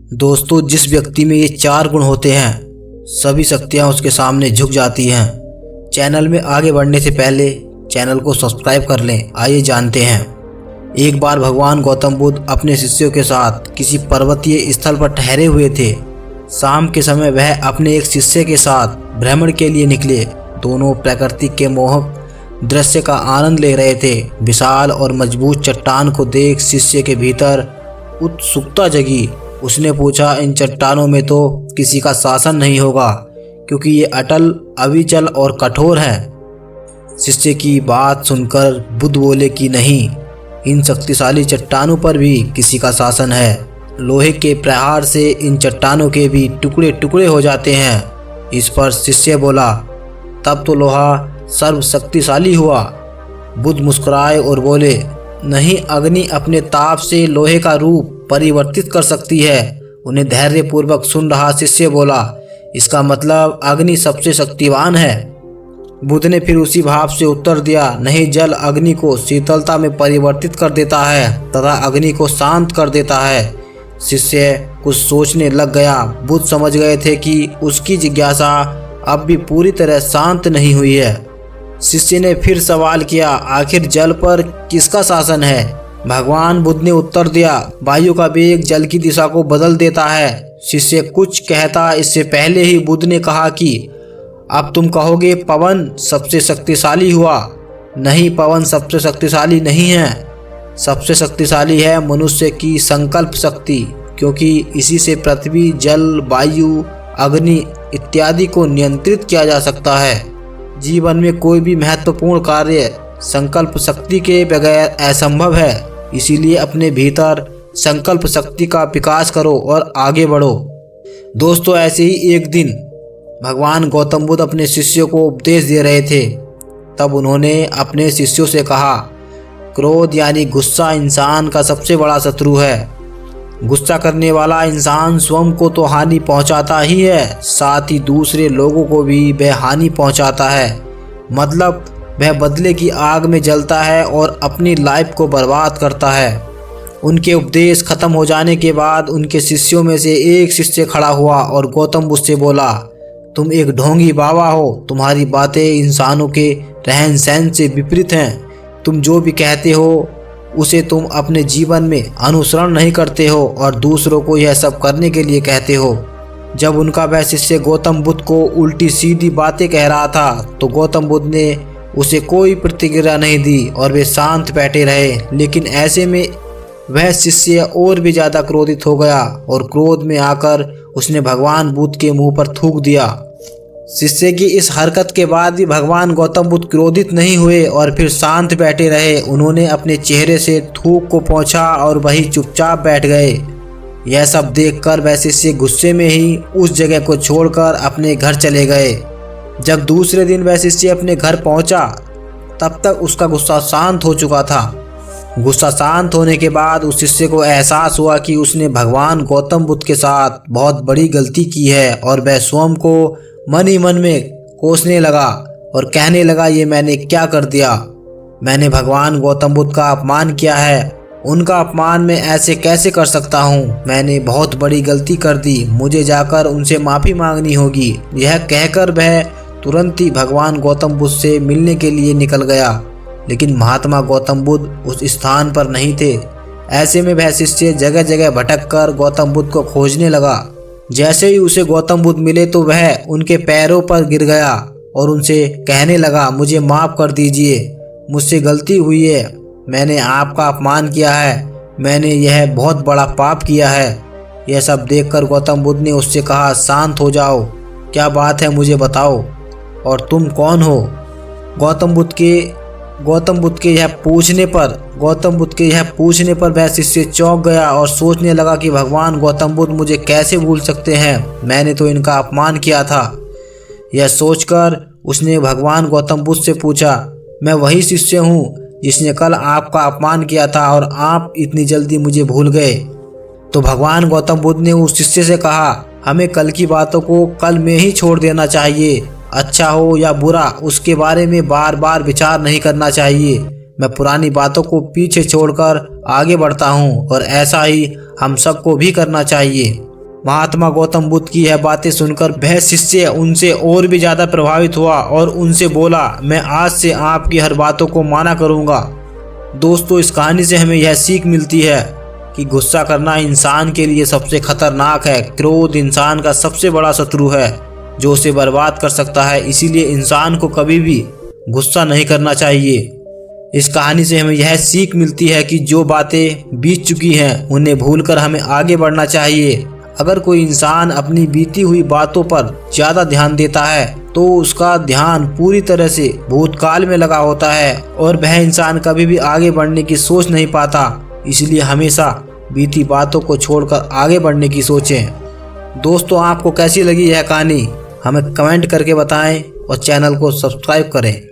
दोस्तों, जिस व्यक्ति में ये 4 गुण होते हैं सभी शक्तियां उसके सामने झुक जाती हैं। चैनल में आगे बढ़ने से पहले चैनल को सब्सक्राइब कर लें। आइए जानते हैं। एक बार भगवान गौतम बुद्ध अपने शिष्यों के साथ किसी पर्वतीय स्थल पर ठहरे हुए थे। शाम के समय वह अपने एक शिष्य के साथ भ्रमण के लिए निकले। दोनों प्रकृति के मोहक दृश्य का आनंद ले रहे थे। विशाल और मजबूत चट्टान को देख शिष्य के भीतर उत्सुकता जगी। उसने पूछा, इन चट्टानों में तो किसी का शासन नहीं होगा क्योंकि ये अटल, अविचल और कठोर हैं। शिष्य की बात सुनकर बुद्ध बोले कि नहीं, इन शक्तिशाली चट्टानों पर भी किसी का शासन है। लोहे के प्रहार से इन चट्टानों के भी टुकड़े टुकड़े हो जाते हैं। इस पर शिष्य बोला, तब तो लोहा सर्वशक्तिशाली हुआ। बुद्ध मुस्कुराए और बोले, नहीं, अग्नि अपने ताप से लोहे का रूप परिवर्तित कर सकती है। उन्हें धैर्यपूर्वक सुन रहा शिष्य बोला, इसका मतलब अग्नि सबसे शक्तिवान है। बुद्ध ने फिर उसी भाव से उत्तर दिया, नहीं, जल अग्नि को शीतलता में परिवर्तित कर देता है तथा अग्नि को शांत कर देता है। शिष्य कुछ सोचने लग गया। बुद्ध समझ गए थे कि उसकी जिज्ञासा अब भी पूरी तरह शांत नहीं हुई है। शिष्य ने फिर सवाल किया, आखिर जल पर किसका शासन है? भगवान बुद्ध ने उत्तर दिया, वायु का वेग जल की दिशा को बदल देता है। शिष्य कुछ कहता इससे पहले ही बुद्ध ने कहा कि अब तुम कहोगे पवन सबसे शक्तिशाली हुआ। नहीं, पवन सबसे शक्तिशाली नहीं है। सबसे शक्तिशाली है मनुष्य की संकल्प शक्ति, क्योंकि इसी से पृथ्वी, जल, वायु, अग्नि इत्यादि को नियंत्रित किया जा सकता है। जीवन में कोई भी महत्वपूर्ण कार्य संकल्प शक्ति के बगैर असंभव है। इसीलिए अपने भीतर संकल्प शक्ति का विकास करो और आगे बढ़ो। दोस्तों, ऐसे ही एक दिन भगवान गौतम बुद्ध अपने शिष्यों को उपदेश दे रहे थे। तब उन्होंने अपने शिष्यों से कहा, क्रोध यानी गुस्सा इंसान का सबसे बड़ा शत्रु है। गुस्सा करने वाला इंसान स्वयं को तो हानि पहुंचाता ही है, साथ ही दूसरे लोगों को भी वह हानि पहुंचाता है। मतलब वह बदले की आग में जलता है और अपनी लाइफ को बर्बाद करता है। उनके उपदेश खत्म हो जाने के बाद उनके शिष्यों में से एक शिष्य खड़ा हुआ और गौतम बुद्ध से बोला, तुम एक ढोंगी बाबा हो। तुम्हारी बातें इंसानों के रहन सहन से विपरीत हैं। तुम जो भी कहते हो उसे तुम अपने जीवन में अनुसरण नहीं करते हो और दूसरों को यह सब करने के लिए कहते हो। जब उनका वह शिष्य गौतम बुद्ध को उल्टी सीधी बातें कह रहा था तो गौतम बुद्ध ने उसे कोई प्रतिक्रिया नहीं दी और वे शांत बैठे रहे। लेकिन ऐसे में वह शिष्य और भी ज़्यादा क्रोधित हो गया और क्रोध में आकर उसने भगवान बुद्ध के मुंह पर थूक दिया। शिष्य की इस हरकत के बाद भी भगवान गौतम बुद्ध क्रोधित नहीं हुए और फिर शांत बैठे रहे। उन्होंने अपने चेहरे से थूक को पोंछा और वही चुपचाप बैठ गए। यह सब देखकर वह शिष्य गुस्से में ही उस जगह को छोड़कर अपने घर चले गए। जब दूसरे दिन वह शिष्य अपने घर पहुंचा तब तक उसका गुस्सा शांत हो चुका था। गुस्सा शांत होने के बाद उस शिष्य को एहसास हुआ कि उसने भगवान गौतम बुद्ध के साथ बहुत बड़ी गलती की है और वह स्वयं को मन ही मन में कोसने लगा और कहने लगा, ये मैंने क्या कर दिया? मैंने भगवान गौतम बुद्ध का अपमान किया है। उनका अपमान मैं ऐसे कैसे कर सकता हूँ? मैंने बहुत बड़ी गलती कर दी। मुझे जाकर उनसे माफ़ी मांगनी होगी। यह कहकर वह तुरंत ही भगवान गौतम बुद्ध से मिलने के लिए निकल गया। लेकिन महात्मा गौतम बुद्ध उस स्थान पर नहीं थे। ऐसे में वह शिष्य जगह जगह भटक कर गौतम बुद्ध को खोजने लगा। जैसे ही उसे गौतम बुद्ध मिले तो वह उनके पैरों पर गिर गया और उनसे कहने लगा, मुझे माफ़ कर दीजिए, मुझसे गलती हुई है। मैंने आपका अपमान किया है। मैंने यह बहुत बड़ा पाप किया है। यह सब देखकर गौतम बुद्ध ने उससे कहा, शांत हो जाओ, क्या बात है मुझे बताओ, और तुम कौन हो? गौतम बुद्ध के यह पूछने पर वह शिष्य चौंक गया और सोचने लगा कि भगवान गौतम बुद्ध मुझे कैसे भूल सकते हैं? मैंने तो इनका अपमान किया था। यह सोचकर उसने भगवान गौतम बुद्ध से पूछा, मैं वही शिष्य हूँ जिसने कल आपका अपमान किया था और आप इतनी जल्दी मुझे भूल गए? तो भगवान गौतम बुद्ध ने उस शिष्य से कहा, हमें कल की बातों को कल में ही छोड़ देना चाहिए। अच्छा हो या बुरा, उसके बारे में बार बार विचार नहीं करना चाहिए। मैं पुरानी बातों को पीछे छोड़कर आगे बढ़ता हूँ और ऐसा ही हम सबको भी करना चाहिए। महात्मा गौतम बुद्ध की यह बातें सुनकर वह शिष्य उनसे और भी ज़्यादा प्रभावित हुआ और उनसे बोला, मैं आज से आपकी हर बातों को माना करूँगा। दोस्तों, इस कहानी से हमें यह सीख मिलती है कि गुस्सा करना इंसान के लिए सबसे खतरनाक है। क्रोध इंसान का सबसे बड़ा शत्रु है जो उसे बर्बाद कर सकता है। इसीलिए इंसान को कभी भी गुस्सा नहीं करना चाहिए। इस कहानी से हमें यह सीख मिलती है कि जो बातें बीत चुकी हैं उन्हें भूलकर हमें आगे बढ़ना चाहिए। अगर कोई इंसान अपनी बीती हुई बातों पर ज़्यादा ध्यान देता है तो उसका ध्यान पूरी तरह से भूतकाल में लगा होता है और वह इंसान कभी भी आगे बढ़ने की सोच नहीं पाता। इसलिए हमेशा बीती बातों को छोड़कर आगे बढ़ने की सोचें। दोस्तों, आपको कैसी लगी यह कहानी हमें कमेंट करके बताएं और चैनल को सब्सक्राइब करें।